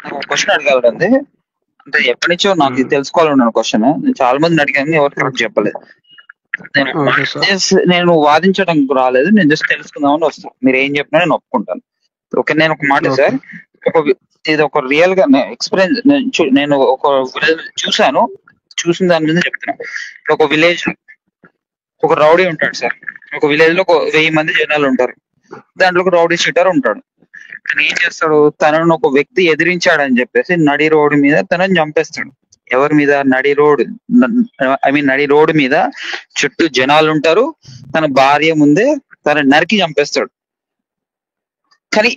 నాకు ఒక క్వశ్చన్ అడగాలండి. అంటే ఎప్పటి నుంచో నాకు ఇది తెలుసుకోవాలన్న క్వశ్చన్. నేను చాలా మందిని అడిగాను, ఎవరు కరెక్ట్ చెప్పలేదు. Okay sir. నేను వాదించడానికి రాలేదు, నేను జస్ట్ తెలుసుకుందామని వస్తాను. మీరు ఏం చెప్పినా నేను ఒప్పుకుంటాను. ఓకే, నేను ఒక మాట ఓకే. సార్, ఇది ఒక రియల్ గా ఎక్స్పీరియన్స్. నేను ఒక చూసాను, చూసిన దాని మీద చెప్తున్నాను. ఒక విలేజ్ లో ఒక రౌడీ ఉంటాడు సార్. ఒక విలేజ్ లో ఒక 1000 మంది జనాలు ఉంటారు. దాంట్లో ఒక రౌడీ షీటర్ ఉంటాడు. తను ఏం చేస్తాడు, తనను ఒక వ్యక్తి ఎదిరించాడని చెప్పేసి నడి రోడ్డు మీద తనని చంపేస్తాడు. ఎవరి మీద? నడి రోడ్, నడి రోడ్డు మీద చుట్టూ జనాలు ఉంటారు. తన భార్య ముందే తన నరికి చంపేస్తాడు. కానీ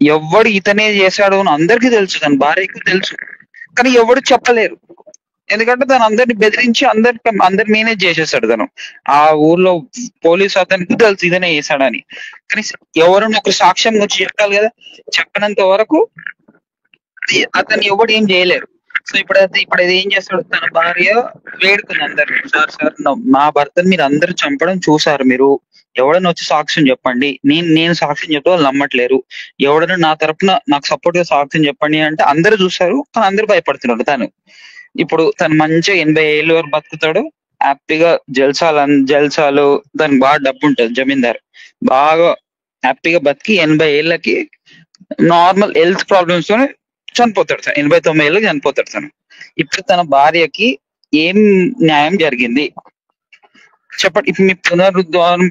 ఎవడు ఇతనే చేశాడు అని అందరికీ తెలుసు, తన భార్యకు తెలుసు, కానీ ఎవడు చెప్పలేరు. ఎందుకంటే తను అందరిని బెదిరించి అందరి మేనేజ్ చేసేస్తాడు. తను ఆ ఊర్లో పోలీసు అతనికి తెలుసు ఇదనే చేశాడని, కానీ ఎవరైనా ఒక సాక్ష్యం వచ్చి చెప్పాలి కదా. చెప్పినంత వరకు అతన్ని ఎవడు ఏం చేయలేరు. సో ఇప్పుడు అది ఏం చేస్తాడు, తన భార్య వేడుకుంది అందరిని, సార్ నా భర్తను మీరు అందరూ చంపడం చూసారు, మీరు ఎవడన్నా వచ్చి సాక్ష్యం చెప్పండి. నేను సాక్ష్యం చెప్తే వాళ్ళు నమ్మట్లేరు. ఎవడన్నా నా తరపున నాకు సపోర్ట్ గా సాక్ష్యం చెప్పండి అంటే అందరూ చూస్తారు, కానీ అందరూ భయపడుతున్నాడు. ఇప్పుడు తను మంచిగా 80 ఏళ్ళ వరకు బతుకుతాడు, హ్యాపీగా జల్సాలు, దానికి బాగా డబ్బు ఉంటుంది, జమీందారు బాగా హ్యాపీగా బతికి 80 ఏళ్ళకి నార్మల్ హెల్త్ ప్రాబ్లమ్స్ తో చనిపోతాడు. 89 ఏళ్ళకి చనిపోతాడు తను. ఇప్పుడు తన భార్యకి ఏం న్యాయం జరిగింది చెప్పండి. ఇప్పుడు మీ పునర్జన్మ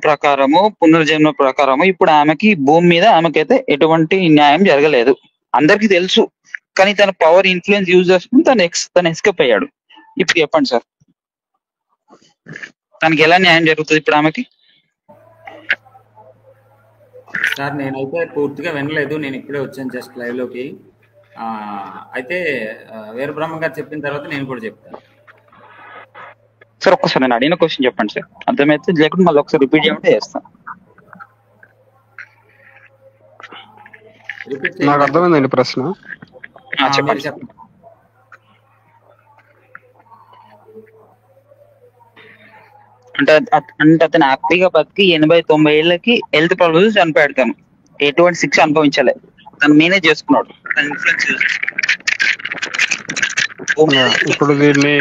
ప్రకారము ఇప్పుడు ఆమెకి భూమి మీద ఆమెకైతే ఎటువంటి న్యాయం జరగలేదు, అందరికి తెలుసు. కానీ తన పవర్ ఇన్ఫ్లుయెన్స్ యూజ్ చేసుకుని తను ఎస్కేప్ అయ్యాడు. ఇప్పుడు చెప్పండి సార్, తనకి ఎలా న్యాయం జరుగుతుంది ఇప్పుడు ఆమెకి? సార్ నేనైతే పూర్తిగా వినలేదు, నేను ఇప్పుడే వచ్చాను జస్ట్ లైవ్ లోకి. అయితే వీరబ్రహ్మ గారు చెప్పిన తర్వాత నేను కూడా చెప్తాను సార్. ఒక్కసారి నేను అడిగిన క్వశ్చన్ చెప్పండి సార్, అర్థమైతే, లేకుంటే మళ్ళీ ఒకసారి రిపీట్ చేయమంటే చేస్తాను. నాకు అర్థమైందండి ప్రశ్న. చెప్పండి. అంటే అతను హ్యాపీగా బతికి 80-90 ఏళ్ళకి హెల్త్ ప్రాబ్లమ్స్ చనిపోయాడు. తను ఎటువంటి శిక్ష అనుభవించలే, తను మేనేజ్ చేసుకున్నాడు. ఇప్పుడు దీన్ని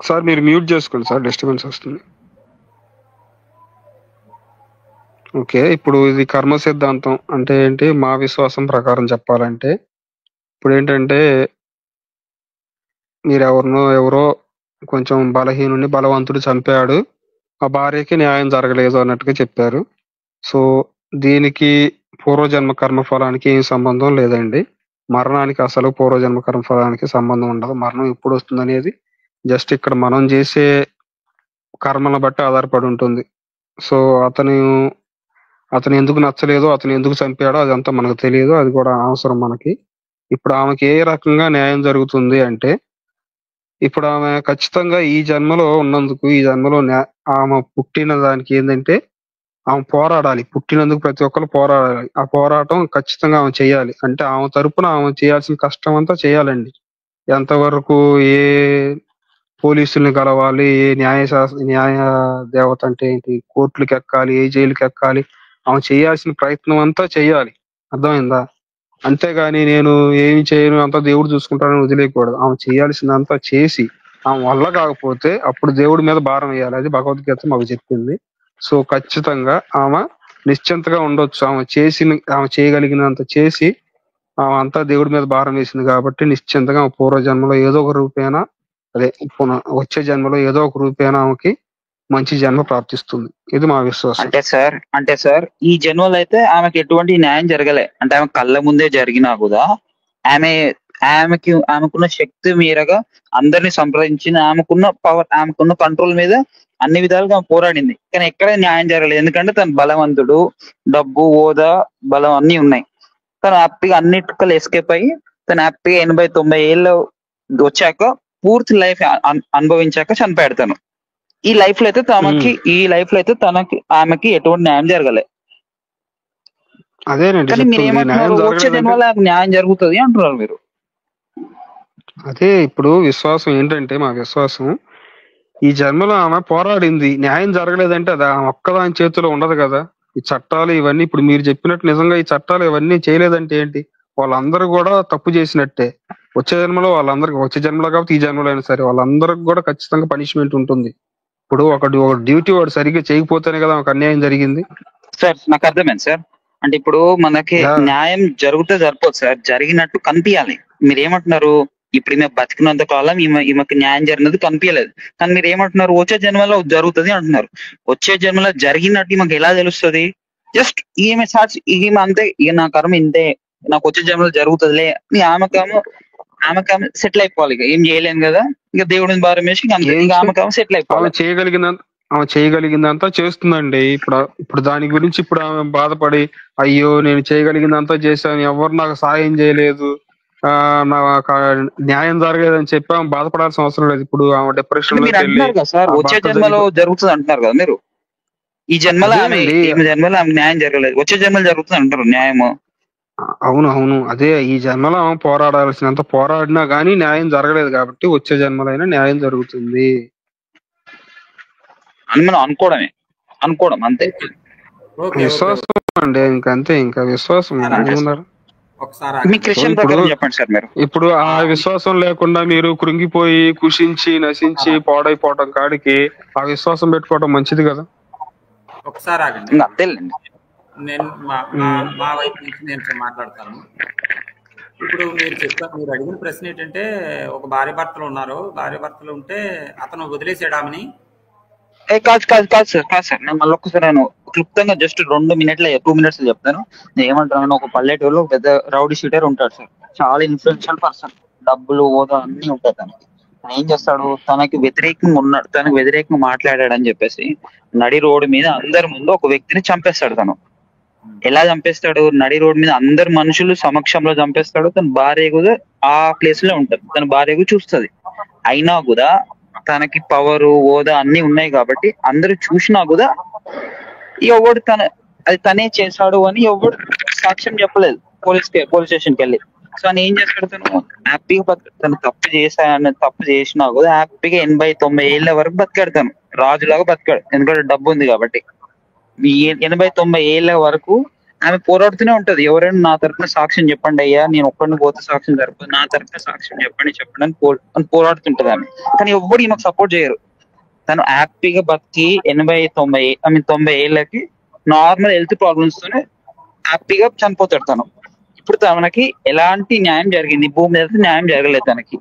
సార్ మీరు మ్యూట్ చేసుకోండి సార్, డిస్టర్బెన్స్ వస్తుంది. ఓకే, ఇప్పుడు ఇది కర్మ సిద్ధాంతం అంటే ఏంటి? మా విశ్వాసం ప్రకారం చెప్పాలంటే ఇప్పుడు ఏంటంటే, మీరు ఎవరో కొంచెం బలహీనుని బలవంతుడు చంపాడు, ఆ భార్యకి న్యాయం జరగలేదు అన్నట్టుగా చెప్పారు. సో దీనికి పూర్వజన్మ కర్మ ఫలానికి ఏం సంబంధం లేదండి. మరణానికి అసలు పూర్వజన్మ కర్మ ఫలానికి సంబంధం ఉండదు. మరణం ఎప్పుడు వస్తుంది అనేది జస్ట్ ఇక్కడ మనం చేసే కర్మను బట్టి ఆధారపడి ఉంటుంది. సో అతను ఎందుకు నచ్చలేదో, అతను ఎందుకు చంపాడో అదంతా మనకు తెలియదు, అది కూడా అవసరం మనకి. ఇప్పుడు ఆమెకి ఏ రకంగా న్యాయం జరుగుతుంది అంటే, ఇప్పుడు ఆమె ఖచ్చితంగా ఈ జన్మలో ఉన్నందుకు, ఈ జన్మలో ఆమె పుట్టిన దానికి ఏంటంటే ఆమె పోరాడాలి. పుట్టినందుకు ప్రతి ఒక్కరు పోరాడాలి. ఆ పోరాటం ఖచ్చితంగా ఆమె చేయాలి. అంటే ఆమె తరపున ఆమె చేయాల్సిన కష్టం అంతా చేయాలండి. ఎంతవరకు ఏ పోలీసుల్ని కలవాలి, ఏ న్యాయ దేవత అంటే ఏంటి, కోర్టులకు ఎక్కాలి, ఏ జైలుకి ఎక్కాలి, ఆమె చేయాల్సిన ప్రయత్నం అంతా చేయాలి. అర్థమైందా? అంతేగాని నేను ఏమి చేయను అంతా దేవుడు చూసుకుంటానని వదిలేయకూడదు. ఆమె చేయాల్సిందంతా చేసి ఆమె వల్ల కాకపోతే అప్పుడు దేవుడి మీద భారం వేయాలి. అది భగవద్గీత మాకు చెప్పింది. సో ఖచ్చితంగా ఆమె నిశ్చింతగా ఉండొచ్చు. ఆమె చేయగలిగినంత చేసి ఆమె అంతా దేవుడి మీద భారం వేసింది కాబట్టి నిశ్చింతగా పూర్వజన్మలో ఏదో ఒక రూపేణ, వచ్చే జన్మలో ఏదో ఒక రూపేణ ఆమెకి మంచి జన్మ ప్రాప్తిస్తుంది. ఇది మా విశ్వాసం. అంటే సార్ ఈ జన్మలో అయితే ఆమెకి ఎటువంటి న్యాయం జరగలే. అంటే ఆమె కళ్ళ ముందే జరిగినా కూడా ఆమెకున్న శక్తి మీరగా అందరిని సంప్రదించిన, ఆమెకున్న పవర్, ఆమెకున్న కంట్రోల్ మీద అన్ని విధాలుగా పోరాడింది, కానీ ఎక్కడ న్యాయం జరగలేదు. ఎందుకంటే తను బలవంతుడు, డబ్బు, హోదా, బలం అన్ని ఉన్నాయి. తను హ్యాపీగా అన్నిటికల్ ఎస్కేప్ అయ్యి తను హ్యాపీగా 80-90 ఏళ్ళు వచ్చాక పూర్తి లైఫ్ అనుభవించాక చనిపోయాడు తను. ఈ లైఫ్ లో అయితే ఆమెకి ఎటువంటి న్యాయం జరగలే. కానీ మీరు ఏమంటున్నారు, వచ్చే జన్మలో న్యాయం జరుగుతుంది అంటున్నారు మీరు. అదే ఇప్పుడు విశ్వాసం ఏంటంటే, మా విశ్వాసం ఈ జన్మలో ఆమె పోరాడింది, న్యాయం జరగలేదంటే అది ఆమె ఒక్కదాని చేతిలో ఉండదు కదా. ఈ చట్టాలు ఇవన్నీ ఇప్పుడు మీరు చెప్పినట్టు నిజంగా ఈ చట్టాలు ఇవన్నీ చేయలేదంటే ఏంటి? వాళ్ళందరూ కూడా తప్పు చేసినట్టే. వచ్చే జన్మలో వాళ్ళందరికి, వచ్చే జన్మలో కాబట్టి ఈ జన్మలో అయినా సరే వాళ్ళందరికి కూడా ఖచ్చితంగా పనిష్మెంట్ ఉంటుంది. ఇప్పుడు ఒక డ్యూటీ వాడు సరిగ్గా చేయకపోతేనే కదా ఒక అన్యాయం జరిగింది. సార్ నాకు అర్థమైంది సార్. అంటే ఇప్పుడు మనకి యా. న్యాయం జరిగితే సరిపోదు సార్, జరిగినట్టు కనిపించాలి. మీరు ఏమంటున్నారు, ఇప్పుడు ఈమె బతికినంత కాలం ఈమెకి న్యాయం జరిగినది కనిపించలేదు, కానీ మీరు ఏమంటున్నారు వచ్చే జన్మలో జరుగుతుంది అంటున్నారు. వచ్చే జన్మలో జరిగినట్టు ఈమెకి ఎలా తెలుస్తుంది? జస్ట్ ఈమె సాక్షి, ఈమె అంతే, ఇక నా కర్మ ఇంతే, నాకు వచ్చే జన్మలో జరుగుతుందిలే అని ఆమెకామె సెటిల్ అయిపోవాలి. ఇక ఏం చేయలేను కదా, ఇక దేవుడిని భారం వేసి ఇక అంతే, ఇక ఆమెకామె సెటిల్ అయిపోవాలి. ఆమె చేయగలిగిందంతా చేస్తుందండి. ఇప్పుడు దాని గురించి ఇప్పుడు ఆమె బాధపడి, అయ్యో నేను చేయగలిగిందంతా చేశాను, ఎవరు నాకు సాయం చేయలేదు, నాకు న్యాయం జరగలేదని చెప్పి ఆమె బాధపడాల్సిన అవసరం లేదు. ఇప్పుడు ఆమె డిప్రెషన్ మీరు అంటున్నారు కదా సార్, వచ్చే జన్మలో జరుగుతుంది అంటున్నారు కదా మీరు. ఈ జన్మలో ఆమె న్యాయం జరగలేదు, వచ్చే జన్మలో జరుగుతుంది అంటారు న్యాయము. అవును, అదే ఈ జన్మలో ఆమె పోరాడాల్సినంత పోరాడినా గానీ న్యాయం జరగలేదు కాబట్టి వచ్చే జన్మలైనా న్యాయం జరుగుతుంది అని మనం అనుకోవడం అంతే. విశ్వాసం అండి, ఇంకంతే, ఇంకా విశ్వాసం. మీ క్రిస్టియన్ ప్రకారం చెప్పండి సార్ మీరు. ఇప్పుడు ఆ విశ్వాసం లేకుండా మీరు కృంగిపోయి కుషించి నశించి పాడైపోవడం కాడికి ఆ విశ్వాసం పెట్టుకోవడం మంచిది కదా. ఒకసారి అంతేలేండి, నేను మా వైపు నుంచి నేను మాట్లాడతాను. ఇప్పుడు మీరు అడిగిన ప్రశ్న ఏంటంటే, ఒక భార్య భర్తలు ఉంటే అతను వదిలేసాడు ఆమెని. కాదు సార్, నేను మళ్ళీ ఒక్కసారి నేను క్లుప్తంగా జస్ట్ 2 minutes చెప్తాను. నేను ఏమంటాను, ఒక పల్లెటూరులో పెద్ద రౌడీ షీటర్ ఉంటాడు సార్, చాలా ఇన్ఫ్లుయెన్షియల్ పర్సన్, డబ్బులు హోదా అన్ని ఉంటాయి తనకి. ఏం చేస్తాడు, తనకి వ్యతిరేకంగా మాట్లాడాడని చెప్పేసి నడి రోడ్డు మీద అందరి ముందు ఒక వ్యక్తిని చంపేస్తాడు. తను ఎలా చంపేస్తాడు, నడి రోడ్డు మీద అందరు మనుషులు సమక్షంలో చంపేస్తాడు. తన భార్య కూడా ఆ ప్లేస్ లో ఉంటది, తన భార్య కూడా చూస్తుంది. అయినా కూడా తనకి పవరు హోదా అన్ని ఉన్నాయి కాబట్టి అందరూ చూసినా కూడా ఎవడు అది తనే చేశాడు అని ఎవడు సాక్ష్యం చెప్పలేదు పోలీస్ స్టేషన్కి వెళ్ళి. సో అని ఏం చేస్తాడు, తను హ్యాపీగా తను తప్పు చేసినా కూడా హ్యాపీగా 80-90 ఏళ్ళ వరకు బతికాడు. తను రాజులాగా బతికాడు, ఎందుకంటే డబ్బు ఉంది కాబట్టి. 80-90 ఏళ్ళ వరకు ఆమె పోరాడుతూనే ఉంటది, ఎవరైనా నా తరఫున సాక్ష్యం చెప్పండి అయ్యా, నేను ఒక్కడిని పోతే సాక్ష్యం జరపదు, నా తరఫున సాక్ష్యం చెప్పండి అని పోరాడుతుంటది ఆమె. కానీ ఎవ్వడు ఈమెకు సపోర్ట్ చేయరు. తను హ్యాపీగా బతికి 90 ఏళ్ళకి నార్మల్ హెల్త్ ప్రాబ్లమ్స్ తోనే హ్యాపీగా చనిపోతాడు తను. ఇప్పుడు తనకి ఎలాంటి న్యాయం జరిగింది, భూమి మీద న్యాయం జరగలేదు తనకి.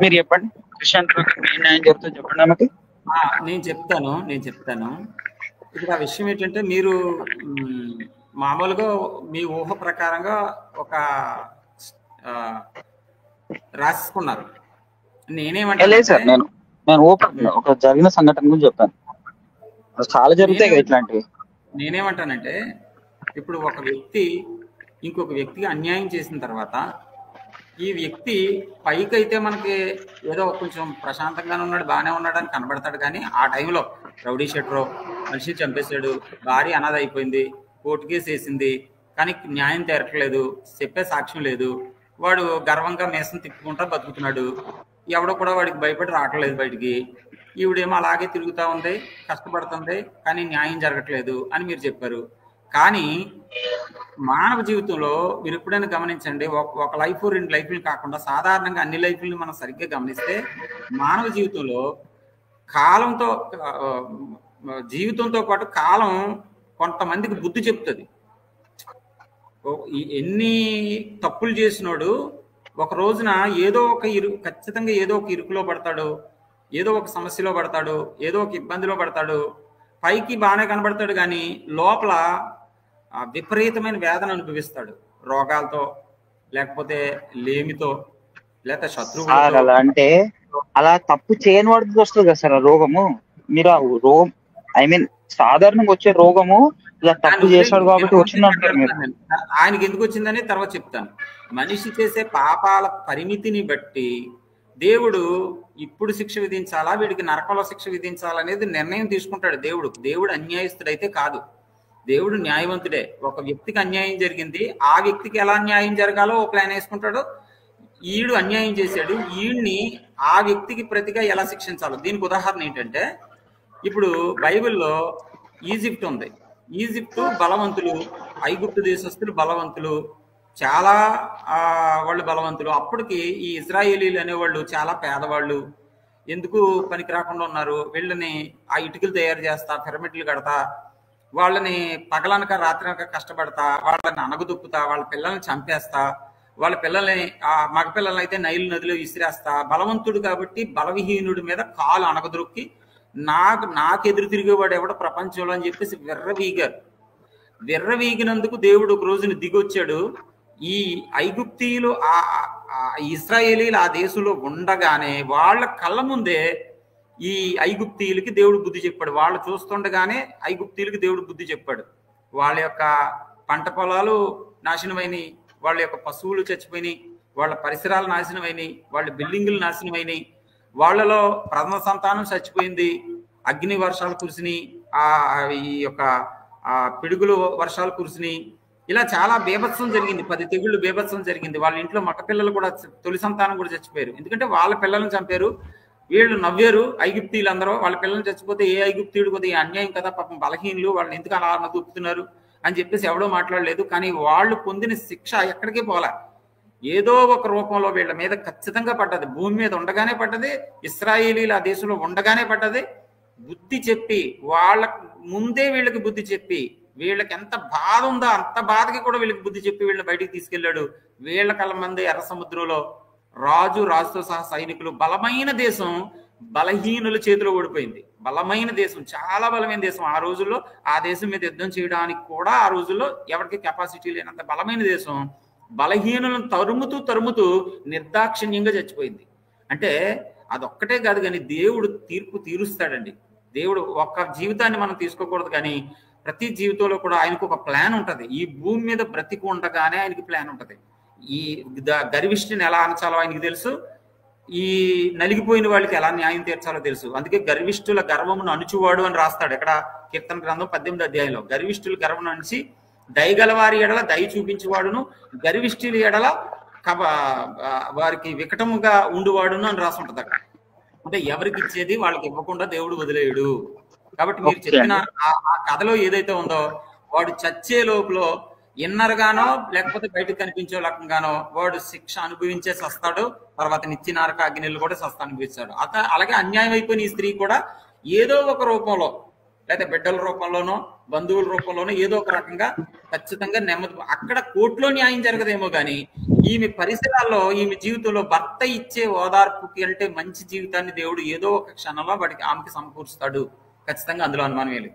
మీరు చెప్పండి, క్రిస్టియన్ ఏం న్యాయం జరుగుతుందో చెప్పండి ఆమెకి. నేను చెప్తాను. ఇప్పుడు ఆ విషయం ఏంటంటే, మీరు మామూలుగా మీ ఊహ ప్రకారంగా ఒక రాసుకున్నారు. లేదు సార్, నేను ఓపెన్ ఒక జరిగిన సంఘటన గురించి చెప్పాను. చాలా జరుగుతాయి కదా ఇట్లాంటివి. నేనేమంటానంటే, ఇప్పుడు ఒక వ్యక్తి ఇంకొక వ్యక్తికి అన్యాయం చేసిన తర్వాత, ఈ వ్యక్తి పైకైతే మనకి ఏదో కొంచెం ప్రశాంతంగానే ఉన్నాడు, బాగానే ఉన్నాడు అని కనబడతాడు. కానీ ఆ టైంలో రౌడీ షీటరు మనిషి చంపేశాడు, భార్య అనాథ అయిపోయింది, కోర్టు కేసు వేసింది, కానీ న్యాయం తీరట్లేదు, చెప్పే సాక్ష్యం లేదు, వాడు గర్వంగా మేసం తిప్పుకుంటా బతుకుతున్నాడు, ఎవడో కూడా వాడికి భయపడి రావట్లేదు బయటికి, ఈవిడేమో అలాగే తిరుగుతూ ఉంది, కష్టపడుతుంది, కానీ న్యాయం జరగట్లేదు అని మీరు చెప్పారు. కానీ మానవ జీవితంలో మీరు ఎప్పుడైనా గమనించండి, ఒక లైఫ్ 2 లైఫ్లు కాకుండా సాధారణంగా అన్ని లైఫ్లను మనం సరిగ్గా గమనిస్తే, మానవ జీవితంలో జీవితంతో పాటు కాలం కొంతమందికి బుద్ధి చెప్తుంది. ఎన్ని తప్పులు చేసినోడు ఒక రోజున ఖచ్చితంగా ఏదో ఒక ఇరుకులో పడతాడు, ఏదో ఒక సమస్యలో పడతాడు, ఏదో ఒక ఇబ్బందిలో పడతాడు. పైకి బాగానే కనబడతాడు, కానీ లోపల విపరీతమైన వేదన అనుభవిస్తాడు, రోగాలతో, లేకపోతే లేమితో, లేకపోతే శత్రువులతో. అలా అంటే అలా తప్పు చేయని వాడికి వస్తుంది కదా సార్ ఆ రోగము. మీరు ఆ రోగం సాధారణంగా వచ్చే రోగము ఇలా తప్పు చేశాడు కాబట్టి వచ్చిందంటారు మీరు. ఆయనకి ఎందుకు వచ్చిందని తర్వాత చెప్తాను. మనిషి చేసే పాపాల పరిమితిని బట్టి దేవుడు ఇప్పుడు శిక్ష విధించాలా, వీడికి నరకంలో శిక్ష విధించాలనేది నిర్ణయం తీసుకుంటాడు. దేవుడు అన్యాయస్తుడైతే కాదు, దేవుడు న్యాయవంతుడే. ఒక వ్యక్తికి అన్యాయం జరిగింది, ఆ వ్యక్తికి ఎలా న్యాయం జరగాలో ఒక ప్లాన్ వేసుకుంటాడు. ఈడు అన్యాయం చేశాడు, ఈడ్ని ఆ వ్యక్తికి ప్రతిగా ఎలా శిక్షించాలో. దీనికి ఉదాహరణ ఏంటంటే, ఇప్పుడు బైబిల్లో ఈజిప్ట్ ఉంది. ఈజిప్టు బలవంతులు, ఐగుప్తు దేశస్తులు బలవంతులు, చాలా వాళ్ళు బలవంతులు. అప్పటికి ఈ ఇజ్రాయేలీలు అనేవాళ్ళు చాలా పేదవాళ్ళు, ఎందుకు పనికి రాకుండా ఉన్నారు, వీళ్ళని ఆ ఇటుకలు తయారు చేస్తా, పిరమిడ్లు కడతా, వాళ్ళని పగలనక రాత్రనక కష్టపడతా, వాళ్ళని అనగదొక్కుతా, వాళ్ళ పిల్లల్ని చంపేస్తా, వాళ్ళ పిల్లల్ని మగ పిల్లల్ని అయితే నైలు నదిలో విసిరేస్తా, బలవంతుడు కాబట్టి బలవిహీనుడి మీద కాలు అనగదొక్కి నాకు ఎదురు తిరిగేవాడు ఎవడ ప్రపంచంలో అని చెప్పేసి విర్రవీగారు. విర్రవీగినందుకు దేవుడు ఒక రోజున దిగొచ్చాడు. ఈ ఐగుప్తీయులు ఇశ్రాయేలీలు ఆ దేశంలో ఉండగానే వాళ్ళ కళ్ళ ముందే ఈ ఐగుప్తీయులకి దేవుడు బుద్ధి చెప్పాడు. వాళ్ళు చూస్తుండగానే ఐగుప్తీయులకి దేవుడు బుద్ధి చెప్పాడు. వాళ్ళ యొక్క పంట పొలాలు నాశనమైనవి, వాళ్ళ యొక్క పశువులు చచ్చిపోయినాయి, వాళ్ళ పరిసరాలు నాశనమైనవి, వాళ్ళ బిల్డింగులు నాశనమైనవి, వాళ్ళలో ప్రథమ సంతానం చచ్చిపోయింది, అగ్ని వర్షాలు కురిసినాయి, ఈ యొక్క పిడుగులు వర్షాలు కురిసినాయి. ఇలా చాలా బీభత్సం జరిగింది, 10 తెగుళ్ళు బీభత్సం జరిగింది. వాళ్ళ ఇంట్లో మగ పిల్లలు కూడా, తొలి సంతానం కూడా చచ్చిపోయారు. ఎందుకంటే వాళ్ళ పిల్లల్ని చంపారు, వీళ్ళు నవ్వారు ఐగుప్తీయులు అందరూ. వాళ్ళ పిల్లల్ని చచ్చిపోతే ఏ ఐగుప్తీయుడు కొద్దిగా అన్యాయం కదా, పాపం బలహీనులు, వాళ్ళని ఎందుకు అలా నదుపుతున్నారు అని చెప్పేసి ఎవడో మాట్లాడలేదు. కానీ వాళ్ళు పొందిన శిక్ష ఎక్కడికి పోలా, ఏదో ఒక రూపంలో వీళ్ళ మీద ఖచ్చితంగా పడ్డది. భూమి మీద ఉండగానే పడ్డది, ఇశ్రాయేలీలు ఆ దేశంలో ఉండగానే పడ్డది. బుద్ధి చెప్పి, వాళ్ళ ముందే వీళ్ళకి బుద్ధి చెప్పి, వీళ్ళకి ఎంత బాధ ఉందో అంత బాధకి కూడా వీళ్ళకి బుద్ధి చెప్పి వీళ్ళని బయటికి తీసుకెళ్లాడు. వీళ్ళ కళ్ళ మంది ఎర్ర సముద్రంలో రాజుతో సహా సైనికులు, బలమైన దేశం బలహీనుల చేతిలో ఓడిపోయింది. బలమైన దేశం, చాలా బలమైన దేశం. ఆ రోజుల్లో ఆ దేశం మీద యుద్ధం చేయడానికి కూడా ఆ రోజుల్లో ఎవరికి కెపాసిటీ లేనంత బలమైన దేశం బలహీనులను తరుముతూ నిర్దాక్షిణ్యంగా చచ్చిపోయింది. అంటే అదొక్కటే కాదు, కానీ దేవుడు తీర్పు తీరుస్తాడండి. దేవుడు ఒక్క జీవితాన్ని మనం తీసుకోకూడదు, కానీ ప్రతి జీవితంలో కూడా ఆయనకు ఒక ప్లాన్ ఉంటుంది. ఈ భూమి మీద బ్రతికి ఉండగానే ఆయనకి ప్లాన్ ఉంటుంది. ఈ గర్విష్ఠిని ఎలా అనచాలో ఆయనకి తెలుసు, ఈ నలిగిపోయిన వాళ్ళకి ఎలా న్యాయం తీర్చాలో తెలుసు. అందుకే గర్విష్ఠుల గర్వమును అణుచువాడు అని రాస్తాడు ఎక్కడ, కీర్తన గ్రంథం 18వ అధ్యాయంలో. గర్విష్ఠుల గర్వమును అణిచి దయగలవారి ఎడల దయ చూపించేవాడును, గర్విష్ఠుల ఎడల వారికి వికటముగా ఉండువాడును అని రాసి ఉంటుంది అక్కడ. అంటే ఎవరికి ఇచ్చేది వాళ్ళకి ఇవ్వకుండా దేవుడు వదిలేయడు. కాబట్టి మీరు చెప్పిన ఆ కథలో ఏదైతే ఉందో, వాడు చచ్చే లోపల ఇన్నర్గానో లేకపోతే బయటకు కనిపించే రకంగానో వాడు శిక్ష అనుభవించే సస్తాడు. తర్వాత నిత్య నరక అగ్నిలు కూడా అనుభవిస్తాడు. అలాగే అన్యాయం అయిపోయిన ఈ స్త్రీ కూడా ఏదో ఒక రూపంలో, లేదా బిడ్డల రూపంలోనో బంధువుల రూపంలోనో ఏదో ఒక రకంగా ఖచ్చితంగా నెమ్మది. అక్కడ కోర్టులో న్యాయం జరగదేమో కానీ ఈమె పరిసరాల్లో, ఈమె జీవితంలో భర్త ఇచ్చే ఓదార్పుకి అంటే మంచి జీవితాన్ని దేవుడు ఏదో ఒక క్షణంలో వాడికి ఆమెకి సమకూరుస్తాడు ఖచ్చితంగా, అందులో అనుమానం లేదు.